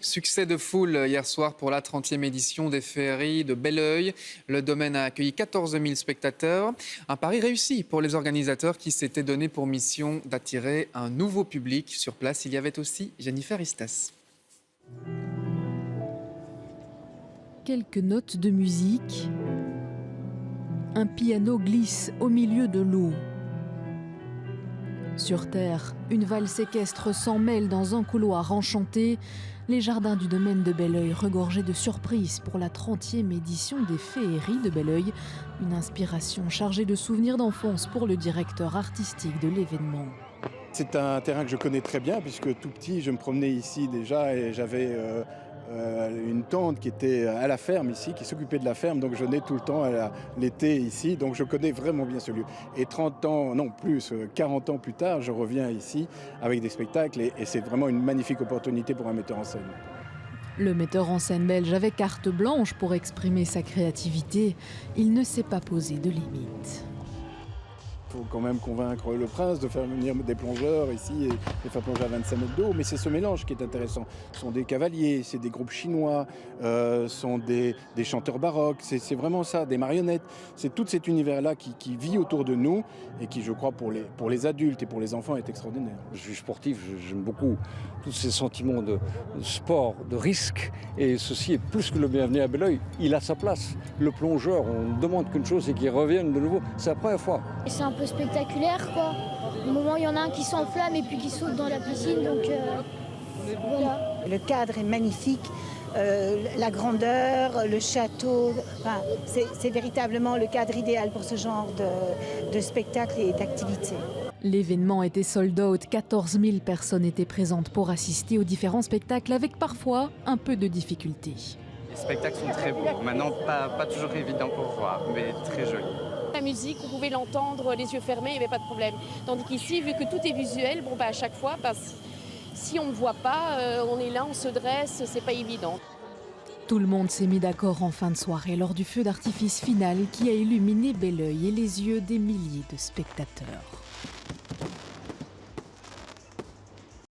Succès de foule hier soir pour la 30e édition des féeries de Belleuil. Le domaine a accueilli 14 000 spectateurs. Un pari réussi pour les organisateurs qui s'étaient donné pour mission d'attirer un nouveau public. Sur place, il y avait aussi Jennifer Istas. Quelques notes de musique. Un piano glisse au milieu de l'eau. Sur terre, une valse équestre s'en mêle dans un couloir enchanté. Les jardins du domaine de Belleuil regorgeaient de surprises pour la 30e édition des féeries de Belleuil. Une inspiration chargée de souvenirs d'enfance pour le directeur artistique de l'événement. C'est un terrain que je connais très bien puisque tout petit, je me promenais ici déjà et j'avais une tante qui était à la ferme ici, qui s'occupait de la ferme, donc je venais tout le temps l'été ici, donc je connais vraiment bien ce lieu. Et 30 ans, non plus, 40 ans plus tard, je reviens ici avec des spectacles et c'est vraiment une magnifique opportunité pour un metteur en scène. Le metteur en scène belge avait carte blanche pour exprimer sa créativité. Il ne s'est pas posé de limite. Il faut quand même convaincre le prince de faire venir des plongeurs ici et les faire plonger à 25 mètres d'eau. Mais c'est ce mélange qui est intéressant. Ce sont des cavaliers, c'est des groupes chinois, sont des chanteurs baroques. C'est vraiment ça, des marionnettes. C'est tout cet univers-là qui vit autour de nous et qui, je crois, pour les adultes et pour les enfants, est extraordinaire. Je suis sportif, j'aime beaucoup tous ces sentiments de sport, de risque. Et ceci est plus que le bienvenu à Belleuil. Il a sa place. Le plongeur, on ne demande qu'une chose, c'est qu'il revienne de nouveau. C'est la première fois. C'est un peu spectaculaire, quoi. Au moment, il y en a un qui s'enflamme et puis qui saute dans la piscine, donc voilà. Le cadre est magnifique, la grandeur, le château, enfin, c'est véritablement le cadre idéal pour ce genre de spectacle et d'activité. L'événement était sold out, 14 000 personnes étaient présentes pour assister aux différents spectacles avec parfois un peu de difficulté. Les spectacles sont très beaux, maintenant pas toujours évident pour voir, mais très jolis. La musique, on pouvait l'entendre les yeux fermés, il n'y avait pas de problème. Tandis qu'ici, vu que tout est visuel, à chaque fois, si on ne voit pas, on est là, on se dresse, c'est pas évident. Tout le monde s'est mis d'accord en fin de soirée lors du feu d'artifice final qui a illuminé Belleuil et les yeux des milliers de spectateurs.